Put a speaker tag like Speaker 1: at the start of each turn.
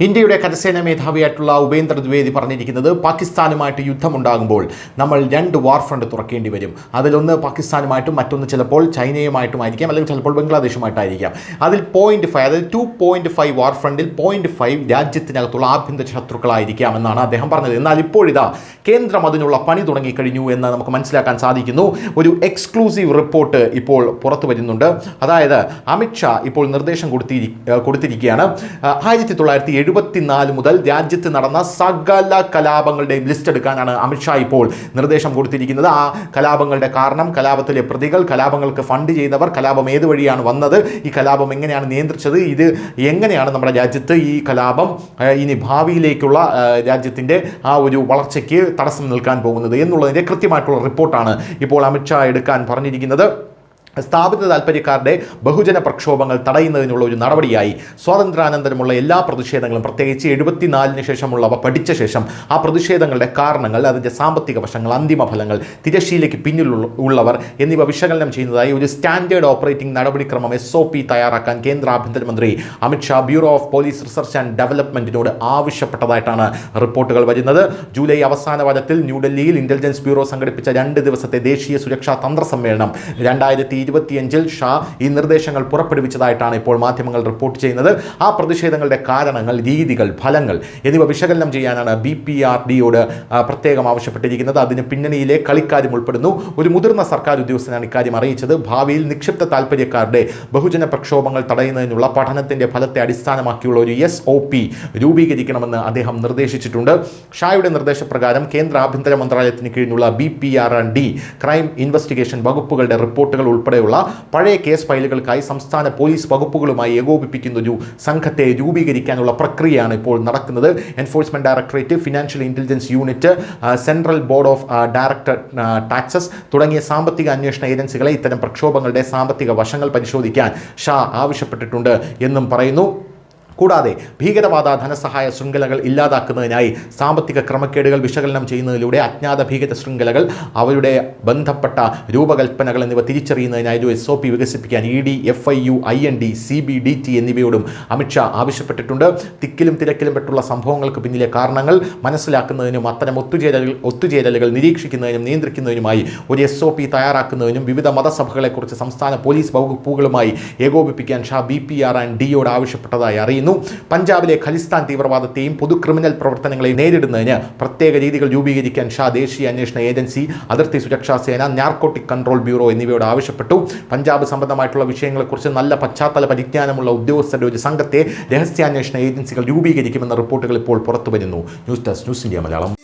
Speaker 1: ഇന്ത്യയുടെ കരസേനാ മേധാവിയായിട്ടുള്ള ഉപേന്ദ്ര ദ്വിവേദി പറഞ്ഞിരിക്കുന്നത് പാകിസ്ഥാനുമായിട്ട് യുദ്ധമുണ്ടാകുമ്പോൾ നമ്മൾ രണ്ട് വാർ ഫ്രണ്ട് തുറക്കേണ്ടി വരും. അതിലൊന്ന് പാകിസ്ഥാനുമായിട്ടും മറ്റൊന്ന് ചിലപ്പോൾ ചൈനയുമായിട്ടുമായിരിക്കാം, അല്ലെങ്കിൽ ചിലപ്പോൾ ബംഗ്ലാദേശുമായിട്ടായിരിക്കാം. അതിൽ 0.5, അതായത് 2.5 വാർ ഫ്രണ്ടിൽ 0.5 രാജ്യത്തിനകത്തുള്ള ആഭ്യന്തര ശത്രുക്കളായിരിക്കാം എന്നാണ് അദ്ദേഹം പറഞ്ഞത്. എന്നാൽ ഇപ്പോഴിതാ കേന്ദ്രം അതിനുള്ള പണി തുടങ്ങിക്കഴിഞ്ഞു എന്ന് നമുക്ക് മനസ്സിലാക്കാൻ സാധിക്കുന്നു. ഒരു എക്സ്ക്ലൂസീവ് റിപ്പോർട്ട് ഇപ്പോൾ പുറത്തു വരുന്നുണ്ട്. അതായത് അമിത്ഷാ ഇപ്പോൾ നിർദ്ദേശം കൊടുത്തിരിക്കുകയാണ്. 1974 മുതൽ രാജ്യത്ത് നടന്ന സകല കലാപങ്ങളുടെയും ലിസ്റ്റ് എടുക്കാനാണ് അമിത്ഷാ ഇപ്പോൾ നിർദ്ദേശം കൊടുത്തിരിക്കുന്നത്. ആ കലാപങ്ങളുടെ കാരണം, കലാപത്തിലെ പ്രതികൾ, കലാപങ്ങൾക്ക് ഫണ്ട് ചെയ്തവർ, കലാപം ഏത് വഴിയാണ് വന്നത്, ഈ കലാപം എങ്ങനെയാണ് നിയന്ത്രിച്ചത്, ഇത് എങ്ങനെയാണ് നമ്മുടെ രാജ്യത്ത് ഈ കലാപം ഇനി ഭാവിയിലേക്കുള്ള രാജ്യത്തിൻ്റെ ആ ഒരു വളർച്ചയ്ക്ക് തടസ്സം നിൽക്കാൻ പോകുന്നത് എന്നുള്ളതിൻ്റെ കൃത്യമായിട്ടുള്ള റിപ്പോർട്ടാണ് ഇപ്പോൾ അമിത്ഷാ എടുക്കാൻ പറഞ്ഞിരിക്കുന്നത്. സ്ഥാപിത താൽപ്പര്യക്കാരുടെ ബഹുജന പ്രക്ഷോഭങ്ങൾ തടയുന്നതിനുള്ള ഒരു നടപടിയായി സ്വാതന്ത്ര്യാനന്തരമുള്ള എല്ലാ പ്രതിഷേധങ്ങളും, പ്രത്യേകിച്ച് 74 ശേഷമുള്ളവ പഠിച്ച ശേഷം ആ പ്രതിഷേധങ്ങളുടെ കാരണങ്ങൾ, അതിൻ്റെ സാമ്പത്തിക വശങ്ങൾ, അന്തിമ ഫലങ്ങൾ, തിരശ്ശീലയ്ക്ക് പിന്നിലുള്ളവർ എന്നിവ വിശകലനം ചെയ്യുന്നതായി ഒരു സ്റ്റാൻഡേർഡ് ഓപ്പറേറ്റിംഗ് നടപടിക്രമം SOP തയ്യാറാക്കാൻ കേന്ദ്ര ആഭ്യന്തരമന്ത്രി Amit Shah bureau of police research and ഡെവലപ്മെൻറ്റിനോട് ആവശ്യപ്പെട്ടതായിട്ടാണ് റിപ്പോർട്ടുകൾ വരുന്നത്. ജൂലൈ അവസാന വാരത്തിൽ ന്യൂഡൽഹിയിൽ ഇന്റലിജൻസ് ബ്യൂറോ സംഘടിപ്പിച്ച 2 ദിവസത്തെ ദേശീയ സുരക്ഷാ തന്ത്ര സമ്മേളനം 2025 ഷാ ഈ നിർദ്ദേശങ്ങൾ പുറപ്പെടുവിച്ചതായിട്ടാണ് ഇപ്പോൾ മാധ്യമങ്ങൾ റിപ്പോർട്ട് ചെയ്യുന്നത്. ആ പ്രതിഷേധങ്ങളുടെ കാരണങ്ങൾ, രീതികൾ, ഫലങ്ങൾ എന്നിവ വിശകലനം ചെയ്യാനാണ് BPRDയോട് പ്രത്യേകം ആവശ്യപ്പെട്ടിരിക്കുന്നത്. അതിന് പിന്നണിയിലെ കളിക്കാരും ഉൾപ്പെടുന്നു. ഒരു മുതിർന്ന സർക്കാർ ഉദ്യോഗസ്ഥനാണ് ഇക്കാര്യം അറിയിച്ചത്. ഭാവിയിൽ നിക്ഷിപ്ത താൽപ്പര്യക്കാരുടെ ബഹുജന പ്രക്ഷോഭങ്ങൾ തടയുന്നതിനുള്ള പഠനത്തിന്റെ ഫലത്തെ അടിസ്ഥാനമാക്കിയുള്ള ഒരു SOP രൂപീകരിക്കണമെന്ന് അദ്ദേഹം നിർദ്ദേശിച്ചിട്ടുണ്ട്. ഷായുടെ നിർദ്ദേശപ്രകാരം കേന്ദ്ര ആഭ്യന്തര മന്ത്രാലയത്തിന് കീഴിലുള്ള BPR&D ക്രൈം ഇൻവെസ്റ്റിഗേഷൻ വകുപ്പുകളുടെ റിപ്പോർട്ടുകൾ ഉൾപ്പെടെയുള്ള പഴയ കേസ് ഫയലുകൾക്കായി സംസ്ഥാന പോലീസ് വകുപ്പുകളുമായി ഏകോപിപ്പിക്കുന്ന ഒരു സംഘത്തെ രൂപീകരിക്കാനുള്ള പ്രക്രിയയാണ് ഇപ്പോൾ നടക്കുന്നത്. Enforcement directorate, financial intelligence unit, central board of director taxes തുടങ്ങിയ സാമ്പത്തിക അന്വേഷണ ഏജൻസികളെ ഇത്തരം പ്രക്ഷോഭങ്ങളുടെ സാമ്പത്തിക വശങ്ങൾ പരിശോധിക്കാൻ ഷാ ആവശ്യപ്പെട്ടിട്ടുണ്ട് എന്നും പറയുന്നു. കൂടാതെ ഭീകരവാദ ധനസഹായ ശൃംഖലകൾ ഇല്ലാതാക്കുന്നതിനായി സാമ്പത്തിക ക്രമക്കേടുകൾ വിശകലനം ചെയ്യുന്നതിലൂടെ അജ്ഞാത ഭീകര ശൃംഖലകൾ, അവരുടെ ബന്ധപ്പെട്ട രൂപകൽപ്പനകൾ എന്നിവ തിരിച്ചറിയുന്നതിനായി ഒരു SOP വികസിപ്പിക്കാൻ ED, FIU, IND, CBDT എന്നിവയോടും Amit Shah ആവശ്യപ്പെട്ടിട്ടുണ്ട്. തിക്കിലും തിരക്കിലും പെട്ടുള്ള സംഭവങ്ങൾക്ക് പിന്നിലെ കാരണങ്ങൾ മനസ്സിലാക്കുന്നതിനും അത്തരം ഒത്തുചേരലുകൾ നിരീക്ഷിക്കുന്നതിനും നിയന്ത്രിക്കുന്നതിനുമായി ഒരു SOP തയ്യാറാക്കുന്നതിനും വിവിധ മതസഭകളെക്കുറിച്ച് സംസ്ഥാന പോലീസ് വകുപ്പുകളുമായി ഏകോപിപ്പിക്കാൻ ഷാ BPR&Dയോട് ആവശ്യപ്പെട്ടതായി അറിയുന്നു. പഞ്ചാബിലെ ഖലിസ്ഥാൻ തീവ്രവാദത്തെയും പൊതു ക്രിമിനൽ പ്രവർത്തനങ്ങളെയും നേരിടുന്നതിന് പ്രത്യേക രീതികൾ രൂപീകരിക്കാൻ ഷാ ദേശീയ അന്വേഷണ ഏജൻസി, അതിർത്തി സുരക്ഷാ സേന, നാർക്കോട്ടിക് കൺട്രോൾ ബ്യൂറോ എന്നിവയോട് ആവശ്യപ്പെട്ടു. പഞ്ചാബ് സംബന്ധമായിട്ടുള്ള വിഷയങ്ങളെക്കുറിച്ച് നല്ല പശ്ചാത്തല പരിജ്ഞാനമുള്ള ഉദ്യോഗസ്ഥരുടെ ഒരു സംഘത്തെ രഹസ്യാന്വേഷണ ഏജൻസികൾ രൂപീകരിക്കുമെന്ന റിപ്പോർട്ടുകൾ ഇപ്പോൾ പുറത്തുവരുന്നു. News desk, news India Malayalam.